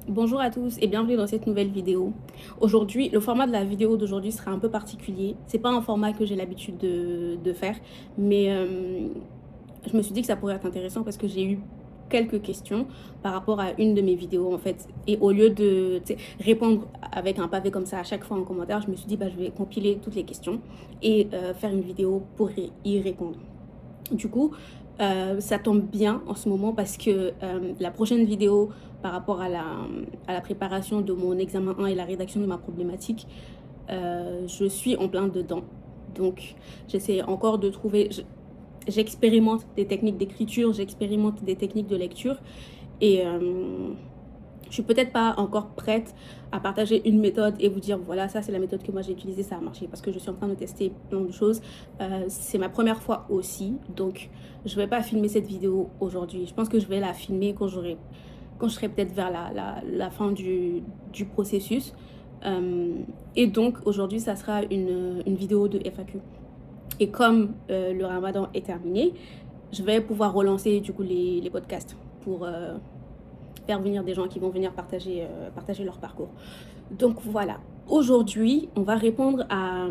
Bonjour à tous et bienvenue dans cette nouvelle vidéo. Aujourd'hui, le format de la vidéo d'aujourd'hui sera un peu particulier. C'est pas un format que j'ai l'habitude de faire, mais je me suis dit que ça pourrait être intéressant parce que j'ai eu quelques questions par rapport à une de mes vidéos en fait. Et au lieu de répondre avec un pavé comme ça à chaque fois en commentaire, je me suis dit je vais compiler toutes les questions et faire une vidéo pour y répondre. Du coup, ça tombe bien en ce moment parce que la prochaine vidéo par rapport à la préparation de mon examen 1 et la rédaction de ma problématique, je suis en plein dedans. Donc, j'essaie encore de trouver... J'expérimente des techniques d'écriture, j'expérimente des techniques de lecture et je suis peut-être pas encore prête à partager une méthode et vous dire voilà, ça c'est la méthode que moi j'ai utilisée, ça a marché, parce que je suis en train de tester plein de choses. C'est ma première fois aussi, donc je vais pas filmer cette vidéo aujourd'hui. Je pense que je vais la filmer quand je serai peut-être vers la fin du processus. Et donc aujourd'hui ça sera une vidéo de FAQ. Et comme le ramadan est terminé, je vais pouvoir relancer du coup les podcasts pour faire venir des gens qui vont venir partager leur parcours. Donc voilà, aujourd'hui, on va répondre à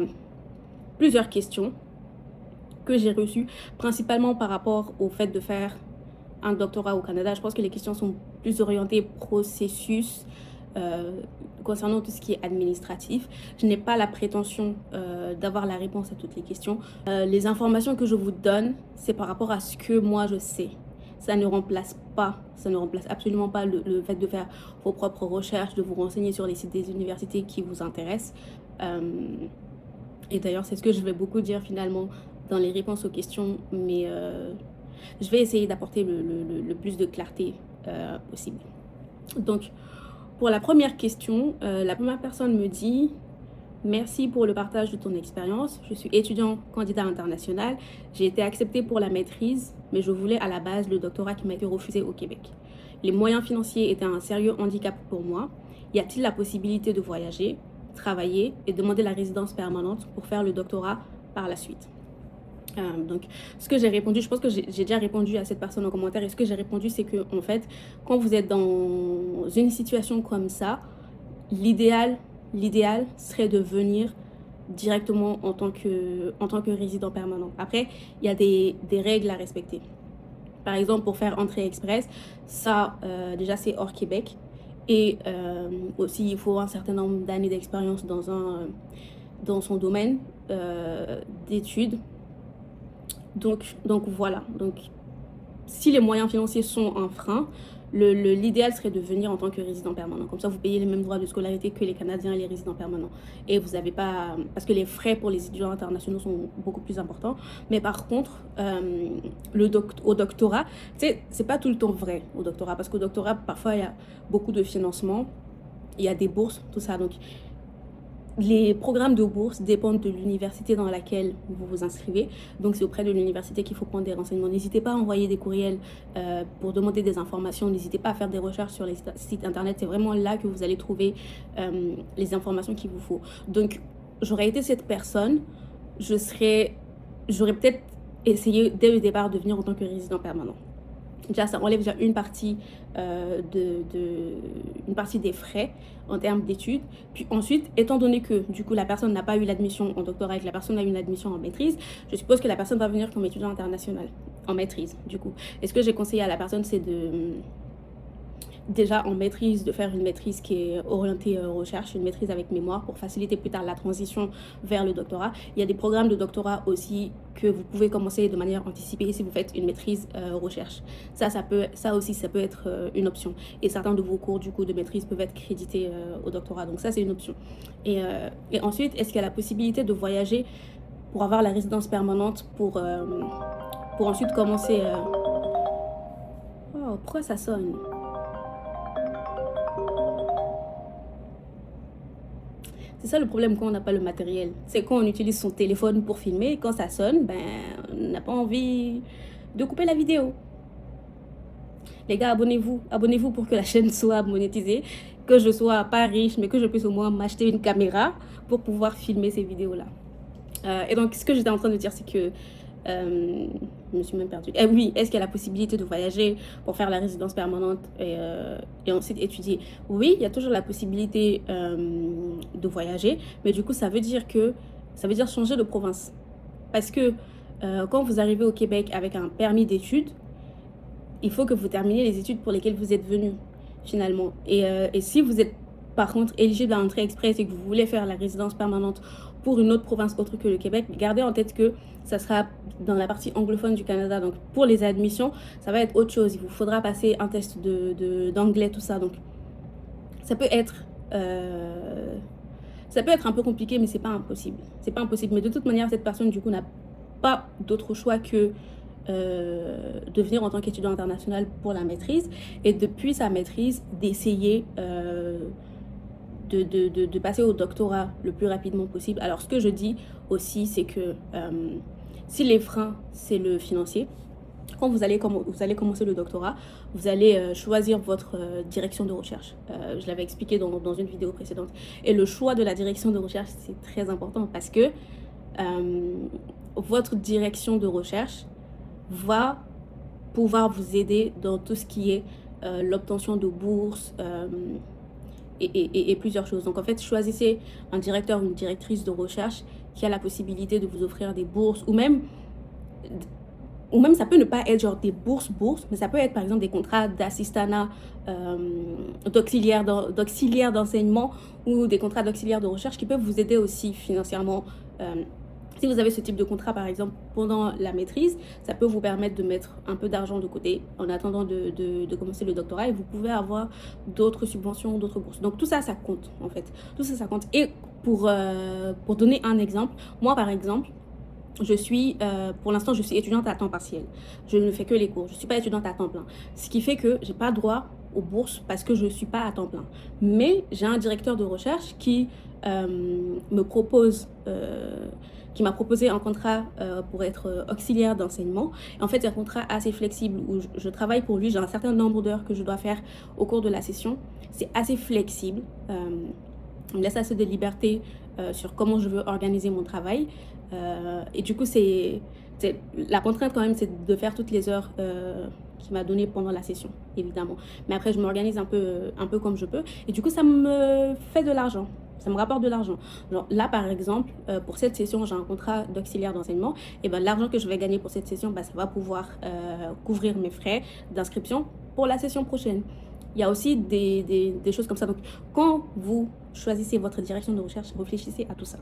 plusieurs questions que j'ai reçues, principalement par rapport au fait de faire un doctorat au Canada. Je pense que les questions sont plus orientées processus concernant tout ce qui est administratif. Je n'ai pas la prétention d'avoir la réponse à toutes les questions. Les informations que je vous donne, c'est par rapport à ce que moi je sais. Ça ne remplace absolument pas le fait de faire vos propres recherches, de vous renseigner sur les sites des universités qui vous intéressent. Et d'ailleurs, c'est ce que je vais beaucoup dire finalement dans les réponses aux questions, mais je vais essayer d'apporter le plus de clarté possible. Donc, pour la première question, la première personne me dit: merci pour le partage de ton expérience. Je suis étudiant candidat international. J'ai été acceptée pour la maîtrise, mais je voulais à la base le doctorat qui m'a été refusé au Québec. Les moyens financiers étaient un sérieux handicap pour moi. Y a-t-il la possibilité de voyager, travailler et demander la résidence permanente pour faire le doctorat par la suite? Donc, ce que j'ai répondu, je pense que j'ai déjà répondu à cette personne en commentaire, et ce que j'ai répondu, c'est que en fait, quand vous êtes dans une situation comme ça, l'idéal serait de venir directement en tant que résident permanent. Après, il y a des règles à respecter. Par exemple, pour faire entrée express, ça, déjà, c'est hors Québec. Et aussi, il faut un certain nombre d'années d'expérience dans son domaine d'études. Donc voilà. Donc, si les moyens financiers sont un frein, l'idéal serait de venir en tant que résident permanent. Comme ça, vous payez les mêmes droits de scolarité que les Canadiens et les résidents permanents. Et vous n'avez pas... Parce que les frais pour les étudiants internationaux sont beaucoup plus importants. Mais par contre, au doctorat, tu sais, c'est pas tout le temps vrai au doctorat. Parce qu'au doctorat, parfois, il y a beaucoup de financement. Il y a des bourses, tout ça. Donc, les programmes de bourse dépendent de l'université dans laquelle vous vous inscrivez. Donc, c'est auprès de l'université qu'il faut prendre des renseignements. N'hésitez pas à envoyer des courriels pour demander des informations. N'hésitez pas à faire des recherches sur les sites internet. C'est vraiment là que vous allez trouver les informations qu'il vous faut. Donc, j'aurais été cette personne. J'aurais peut-être essayé dès le départ de venir en tant que résident permanent. Déjà, ça enlève déjà une partie des frais en termes d'études. Puis ensuite, étant donné que du coup la personne n'a pas eu l'admission en doctorat et que la personne a eu une admission en maîtrise, je suppose que la personne va venir comme étudiant international en maîtrise du coup. Et ce que j'ai conseillé à la personne, c'est déjà en maîtrise, de faire une maîtrise qui est orientée recherche, une maîtrise avec mémoire pour faciliter plus tard la transition vers le doctorat. Il y a des programmes de doctorat aussi que vous pouvez commencer de manière anticipée si vous faites une maîtrise recherche. Ça aussi, ça peut être une option. Et certains de vos cours du coup de maîtrise peuvent être crédités au doctorat. Donc ça, c'est une option. Et ensuite, est-ce qu'il y a la possibilité de voyager pour avoir la résidence permanente pour ensuite commencer... Oh, pourquoi ça sonne? C'est ça le problème quand on n'a pas le matériel. C'est quand on utilise son téléphone pour filmer, quand ça sonne, on n'a pas envie de couper la vidéo. Les gars, abonnez-vous. Abonnez-vous pour que la chaîne soit monétisée, que je sois pas riche, mais que je puisse au moins m'acheter une caméra pour pouvoir filmer ces vidéos-là. Et donc, ce que j'étais en train de dire, c'est que Je me suis même perdue. Oui, est-ce qu'il y a la possibilité de voyager pour faire la résidence permanente et ensuite étudier? Oui, il y a toujours la possibilité de voyager, mais du coup, ça veut dire changer de province. Parce que quand vous arrivez au Québec avec un permis d'études, il faut que vous terminiez les études pour lesquelles vous êtes venu, finalement. Et si vous êtes, par contre, éligible à l'entrée express et que vous voulez faire la résidence permanente pour une autre province autre que le Québec, gardez en tête que ça sera dans la partie anglophone du Canada. Donc, pour les admissions, ça va être autre chose. Il vous faudra passer un test d'anglais, tout ça. Donc, ça peut être... un peu compliqué, mais c'est pas impossible. C'est pas impossible. Mais de toute manière, cette personne, du coup, n'a pas d'autre choix que de venir en tant qu'étudiant international pour la maîtrise et depuis sa maîtrise d'essayer de passer au doctorat le plus rapidement possible. Alors ce que je dis aussi, c'est que si les freins c'est le financier, quand vous allez commencer le doctorat, vous allez choisir votre direction de recherche. Je l'avais expliqué dans une vidéo précédente. Et le choix de la direction de recherche, c'est très important parce que votre direction de recherche va pouvoir vous aider dans tout ce qui est l'obtention de bourses et plusieurs choses. Donc en fait, choisissez un directeur ou une directrice de recherche qui a la possibilité de vous offrir des bourses ou même ça peut ne pas être genre des bourses, mais ça peut être par exemple des contrats d'assistanat, d'auxiliaire d'enseignement ou des contrats d'auxiliaire de recherche qui peuvent vous aider aussi financièrement. Si vous avez ce type de contrat, par exemple, pendant la maîtrise, ça peut vous permettre de mettre un peu d'argent de côté en attendant de commencer le doctorat et vous pouvez avoir d'autres subventions, d'autres bourses. Donc tout ça, ça compte en fait. Tout ça, ça compte. Et pour donner un exemple, moi par exemple, pour l'instant, je suis étudiante à temps partiel. Je ne fais que les cours. Je ne suis pas étudiante à temps plein. Ce qui fait que je n'ai pas droit aux bourses parce que je ne suis pas à temps plein. Mais j'ai un directeur de recherche qui m'a proposé un contrat pour être auxiliaire d'enseignement. En fait, c'est un contrat assez flexible où je travaille pour lui. J'ai un certain nombre d'heures que je dois faire au cours de la session. C'est assez flexible. Il me laisse assez de liberté sur comment je veux organiser mon travail. Et du coup, la contrainte quand même, c'est de faire toutes les heures qu'il m'a données pendant la session, évidemment. Mais après, je m'organise un peu comme je peux. Et du coup, ça me fait de l'argent. Ça me rapporte de l'argent. Là, par exemple, pour cette session, j'ai un contrat d'auxiliaire d'enseignement. Et ben, l'argent que je vais gagner pour cette session, ça va pouvoir couvrir mes frais d'inscription pour la session prochaine. Il y a aussi des choses comme ça. Donc, quand vous choisissez votre direction de recherche, réfléchissez à tout ça.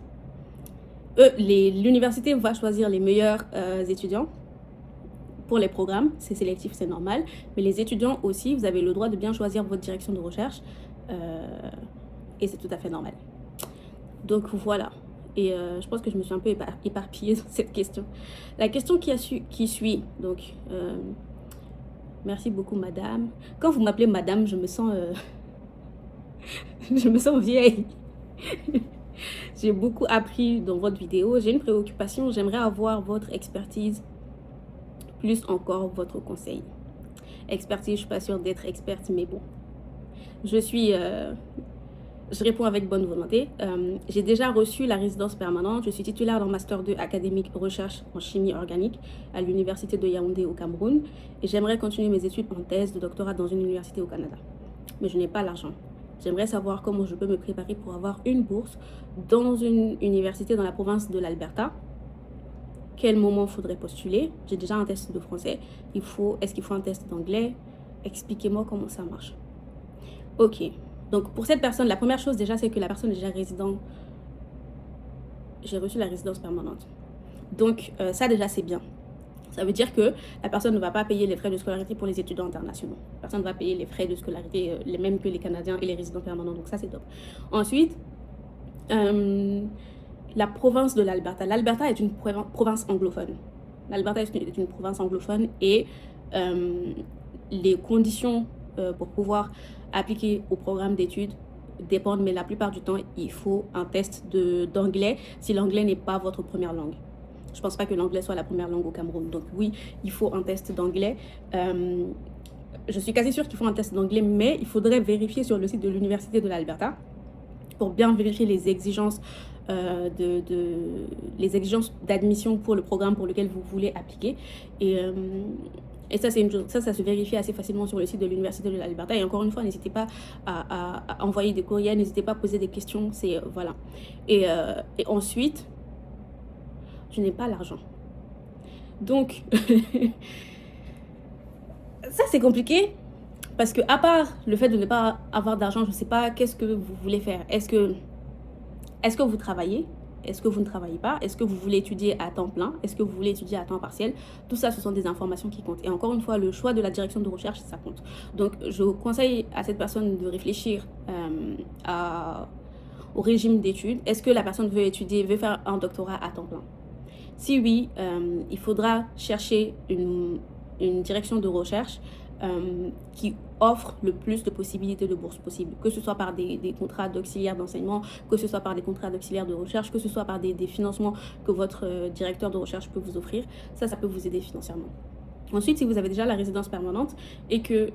L'université va choisir les meilleurs étudiants pour les programmes. C'est sélectif, c'est normal. Mais les étudiants aussi, vous avez le droit de bien choisir votre direction de recherche. Et c'est tout à fait normal. Donc voilà. Et je pense que je me suis un peu éparpillée dans cette question. La question qui suit, donc... merci beaucoup, madame. Quand vous m'appelez madame, je me sens vieille. J'ai beaucoup appris dans votre vidéo. J'ai une préoccupation. J'aimerais avoir votre expertise, plus encore votre conseil. Expertise, je suis pas sûre d'être experte, mais bon. Je réponds avec bonne volonté. J'ai déjà reçu la résidence permanente. Je suis titulaire d'un Master 2 académique recherche en chimie organique à l'université de Yaoundé au Cameroun. Et j'aimerais continuer mes études en thèse de doctorat dans une université au Canada. Mais je n'ai pas l'argent. J'aimerais savoir comment je peux me préparer pour avoir une bourse dans une université dans la province de l'Alberta. Quel moment faudrait postuler? J'ai déjà un test de français. Est-ce qu'il faut un test d'anglais? Expliquez-moi comment ça marche. Ok. Donc, pour cette personne, la première chose déjà, c'est que la personne est déjà résidente. J'ai reçu la résidence permanente. Donc, ça déjà, c'est bien. Ça veut dire que la personne ne va pas payer les frais de scolarité pour les étudiants internationaux. La personne va payer les frais de scolarité les mêmes que les Canadiens et les résidents permanents. Donc, ça, c'est top. Ensuite, la province de l'Alberta. L'Alberta est une province anglophone. L'Alberta est une province anglophone et les conditions pour pouvoir appliquer au programme d'études dépendent, mais la plupart du temps, il faut un test d'anglais si l'anglais n'est pas votre première langue. Je ne pense pas que l'anglais soit la première langue au Cameroun. Donc oui, il faut un test d'anglais. Je suis quasi sûre qu'il faut un test d'anglais, mais il faudrait vérifier sur le site de l'Université de l'Alberta pour bien vérifier les exigences les exigences d'admission pour le programme pour lequel vous voulez appliquer. Et ça, c'est une chose, ça se vérifie assez facilement sur le site de l'Université de l'Alberta. Et encore une fois, n'hésitez pas à envoyer des courriels, n'hésitez pas à poser des questions. Voilà. Et ensuite, je n'ai pas l'argent. Donc, ça, c'est compliqué. Parce que, à part le fait de ne pas avoir d'argent, je ne sais pas qu'est-ce que vous voulez faire. Est-ce que vous travaillez? Est-ce que vous ne travaillez pas? Est-ce que vous voulez étudier à temps plein? Est-ce que vous voulez étudier à temps partiel? Tout ça, ce sont des informations qui comptent. Et encore une fois, le choix de la direction de recherche, ça compte. Donc, je conseille à cette personne de réfléchir au régime d'études. Est-ce que la personne veut faire un doctorat à temps plein? Si oui, il faudra chercher une direction de recherche qui offre le plus de possibilités de bourse possible, que ce soit par des contrats d'auxiliaire d'enseignement, que ce soit par des contrats d'auxiliaire de recherche, que ce soit par des financements que votre directeur de recherche peut vous offrir. Ça peut vous aider financièrement. Ensuite, si vous avez déjà la résidence permanente et que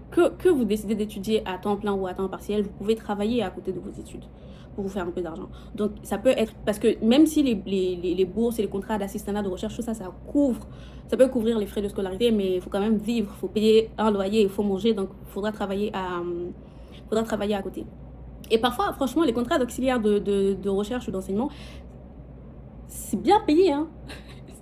vous décidez d'étudier à temps plein ou à temps partiel, vous pouvez travailler à côté de vos études pour vous faire un peu d'argent. Donc, ça peut être... Parce que même si les bourses et les contrats d'assistanat de recherche, tout ça, ça peut couvrir les frais de scolarité, mais il faut quand même vivre, il faut payer un loyer, il faut manger, donc il faudra travailler à côté. Et parfois, franchement, les contrats d'auxiliaire de recherche ou d'enseignement, c'est bien payé, hein.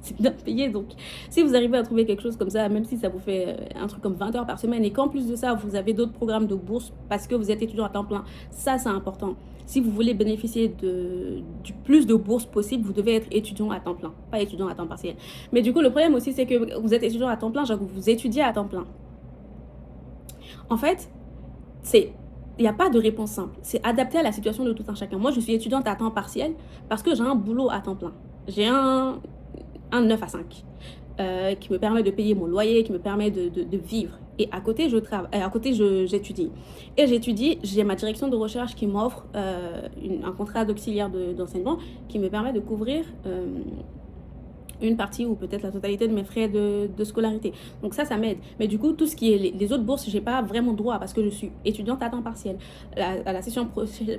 C'est bien payé. Donc, si vous arrivez à trouver quelque chose comme ça, même si ça vous fait un truc comme 20 heures par semaine et qu'en plus de ça, vous avez d'autres programmes de bourse parce que vous êtes étudiant à temps plein, ça, c'est important. Si vous voulez bénéficier du plus de bourses possible, vous devez être étudiant à temps plein, pas étudiant à temps partiel. Mais du coup, le problème aussi, c'est que vous êtes étudiant à temps plein, genre vous étudiez à temps plein. En fait, il n'y a pas de réponse simple. C'est adapté à la situation de tout un chacun. Moi, je suis étudiante à temps partiel parce que j'ai un boulot à temps plein. J'ai un 9 à 5 qui me permet de payer mon loyer, qui me permet de vivre. Et à côté, j'étudie. Et j'étudie, j'ai ma direction de recherche qui m'offre un contrat d'auxiliaire d'enseignement qui me permet de couvrir une partie ou peut-être la totalité de mes frais de scolarité. Donc ça m'aide. Mais du coup, tout ce qui est les autres bourses, j'ai pas vraiment droit parce que je suis étudiante à temps partiel. À la session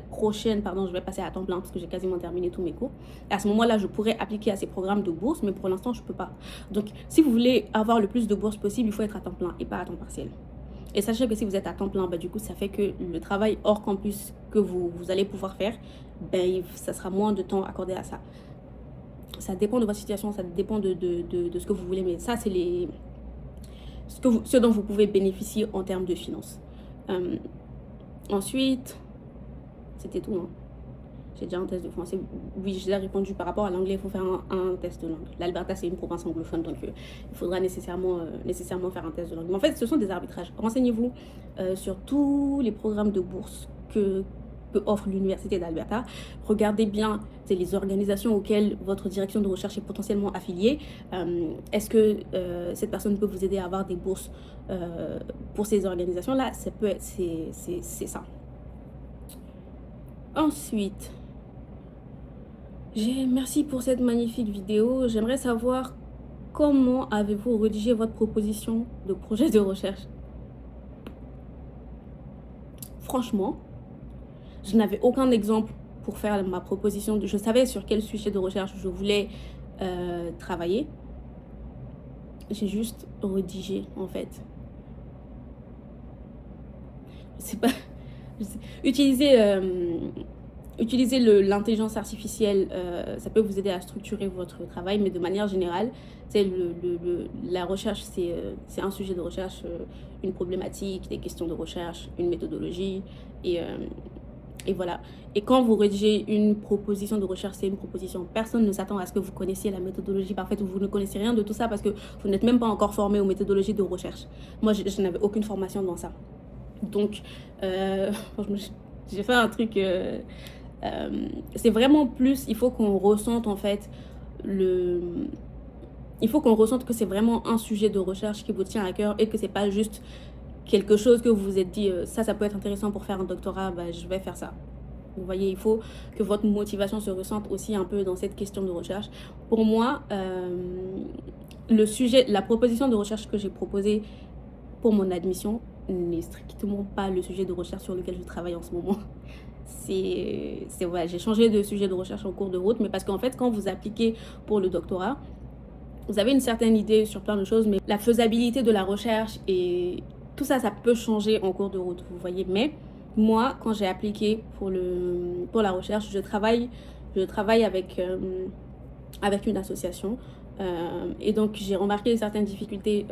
prochaine, je vais passer à temps plein parce que j'ai quasiment terminé tous mes cours. Et à ce moment-là, je pourrais appliquer à ces programmes de bourse, mais pour l'instant, je peux pas. Donc, si vous voulez avoir le plus de bourses possible, il faut être à temps plein et pas à temps partiel. Et sachez que si vous êtes à temps plein, du coup, ça fait que le travail hors campus que vous allez pouvoir faire, ça sera moins de temps accordé à ça. Ça dépend de votre situation, ça dépend de ce que vous voulez, mais ça, c'est ce dont vous pouvez bénéficier en termes de finances. Ensuite, c'était tout, hein. J'ai déjà un test de français. Oui, j'ai déjà répondu par rapport à l'anglais, il faut faire un test de langue. L'Alberta, c'est une province anglophone, donc il faudra nécessairement faire un test de langue. Mais en fait, ce sont des arbitrages. Renseignez-vous sur tous les programmes de bourse que offre l'Université d'Alberta. Regardez bien les organisations auxquelles votre direction de recherche est potentiellement affiliée. Est-ce que cette personne peut vous aider à avoir des bourses pour ces organisations-là? C'est ça. Ensuite, merci pour cette magnifique vidéo. J'aimerais savoir comment avez-vous rédigé votre proposition de projet de recherche? Franchement, je n'avais aucun exemple pour faire ma proposition. Je savais sur quel sujet de recherche je voulais travailler. J'ai juste rédigé, en fait. Je sais pas. Utiliser l'intelligence artificielle, ça peut vous aider à structurer votre travail, mais de manière générale, la recherche, c'est un sujet de recherche, une problématique, des questions de recherche, une méthodologie, et voilà. Et quand vous rédigez une proposition de recherche, c'est une proposition. Personne ne s'attend à ce que vous connaissiez la méthodologie parfaite ou vous ne connaissez rien de tout ça parce que vous n'êtes même pas encore formé aux méthodologies de recherche. Moi, je n'avais aucune formation dans ça. Donc, j'ai fait un truc... c'est vraiment plus... Il faut qu'on ressente, en fait, il faut qu'on ressente que c'est vraiment un sujet de recherche qui vous tient à cœur et que c'est pas juste quelque chose que vous vous êtes dit, ça peut être intéressant pour faire un doctorat, je vais faire ça. Vous voyez, il faut que votre motivation se ressente aussi un peu dans cette question de recherche. Pour moi, la proposition de recherche que j'ai proposée pour mon admission n'est strictement pas le sujet de recherche sur lequel je travaille en ce moment. ouais, j'ai changé de sujet de recherche en cours de route, mais parce qu'en fait, quand vous appliquez pour le doctorat, vous avez une certaine idée sur plein de choses, mais la faisabilité de la recherche et tout ça, ça peut changer en cours de route, vous voyez. Mais moi, quand j'ai appliqué pour la recherche, je travaille avec une association. Et donc, j'ai remarqué certaines difficultés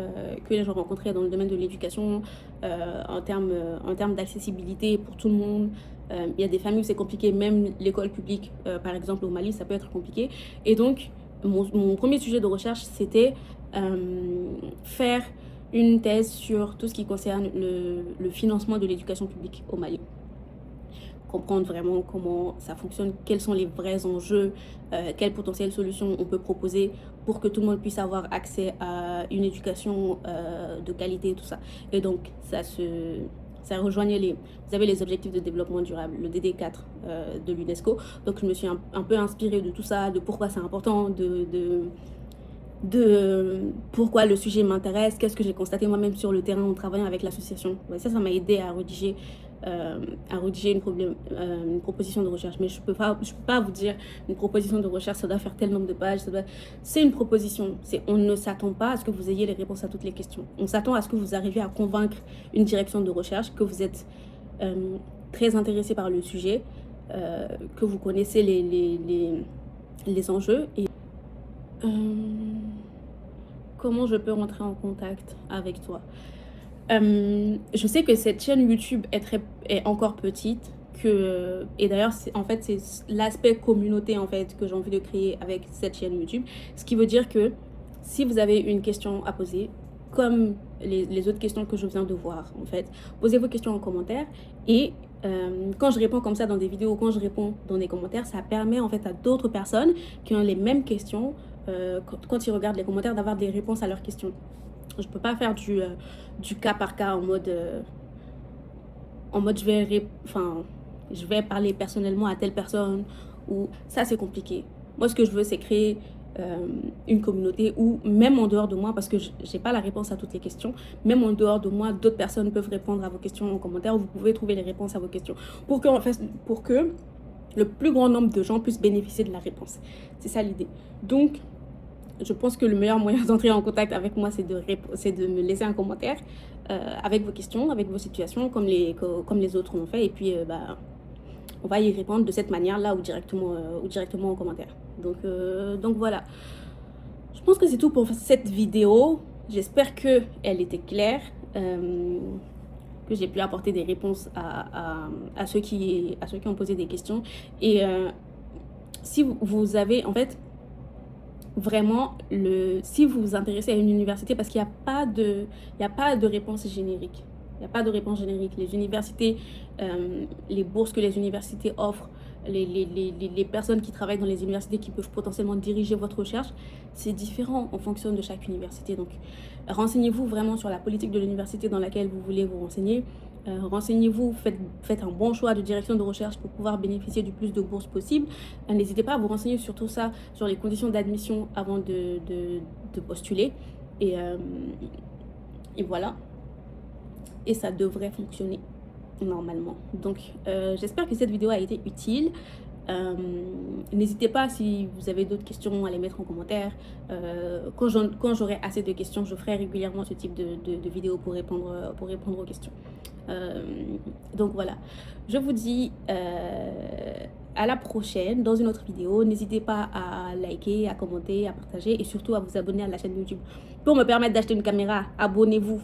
que les gens rencontraient dans le domaine de l'éducation en termes d'accessibilité pour tout le monde. Il y a des familles où c'est compliqué, même l'école publique, par exemple au Mali, ça peut être compliqué. Et donc, mon premier sujet de recherche, c'était faire une thèse sur tout ce qui concerne le financement de l'éducation publique au Mali. Comprendre vraiment comment ça fonctionne, quels sont les vrais enjeux, quelles potentielles solutions on peut proposer pour que tout le monde puisse avoir accès à une éducation de qualité, tout ça. Et donc, ça rejoignait vous avez les objectifs de développement durable, le DD4 de l'UNESCO. Donc, je me suis un peu inspirée de tout ça, de pourquoi c'est important, de pourquoi le sujet m'intéresse, qu'est-ce que j'ai constaté moi-même sur le terrain en travaillant avec l'association. Ouais, ça m'a aidé à rédiger une proposition de recherche. Mais je peux pas vous dire une proposition de recherche, ça doit faire tel nombre de pages. C'est une proposition. On ne s'attend pas à ce que vous ayez les réponses à toutes les questions. On s'attend à ce que vous arriviez à convaincre une direction de recherche, que vous êtes très intéressé par le sujet, que vous connaissez les enjeux et comment je peux rentrer en contact avec toi. Je sais que cette chaîne YouTube est encore petite, et d'ailleurs c'est l'aspect communauté en fait que j'ai envie de créer avec cette chaîne YouTube, ce qui veut dire que si vous avez une question à poser, comme les autres questions que je viens de voir en fait, posez vos questions en commentaire et quand je réponds comme ça dans des vidéos, quand je réponds dans des commentaires, ça permet en fait à d'autres personnes qui ont les mêmes questions quand ils regardent les commentaires d'avoir des réponses à leurs questions. Je peux pas faire du cas par cas en mode je vais parler personnellement à telle personne, ou ça c'est compliqué. Moi ce que je veux c'est créer une communauté où même en dehors de moi, parce que j'ai pas la réponse à toutes les questions, même en dehors de moi, d'autres personnes peuvent répondre à vos questions en commentaire, ou vous pouvez trouver les réponses à vos questions pour que le plus grand nombre de gens puissent bénéficier de la réponse. C'est ça l'idée. Donc je pense que le meilleur moyen d'entrer en contact avec moi, c'est de me laisser un commentaire avec vos questions, avec vos situations, comme les autres l'ont fait. Et puis, on va y répondre de cette manière-là ou directement en commentaire. Donc voilà. Je pense que c'est tout pour cette vidéo. J'espère qu'elle était claire, que j'ai pu apporter des réponses à ceux qui ont posé des questions. Et si vous avez, en fait, vraiment, si vous vous intéressez à une université, parce qu'il n'y a pas de réponse générique. Il n'y a pas de réponse générique. Les universités, les bourses que les universités offrent, les personnes qui travaillent dans les universités qui peuvent potentiellement diriger votre recherche, c'est différent en fonction de chaque université. Donc, renseignez-vous vraiment sur la politique de l'université dans laquelle vous voulez vous renseigner. Renseignez-vous, faites un bon choix de direction de recherche pour pouvoir bénéficier du plus de bourses possible. N'hésitez pas à vous renseigner sur tout ça, sur les conditions d'admission avant de postuler. Et voilà. Et ça devrait fonctionner normalement. Donc, j'espère que cette vidéo a été utile. N'hésitez pas, si vous avez d'autres questions, à les mettre en commentaire. Quand j'aurai assez de questions, je ferai régulièrement ce type de vidéo pour répondre aux questions. Donc voilà, je vous dis à la prochaine dans une autre vidéo. N'hésitez pas à liker, à commenter, à partager et surtout à vous abonner à la chaîne YouTube pour me permettre d'acheter une caméra. Abonnez-vous.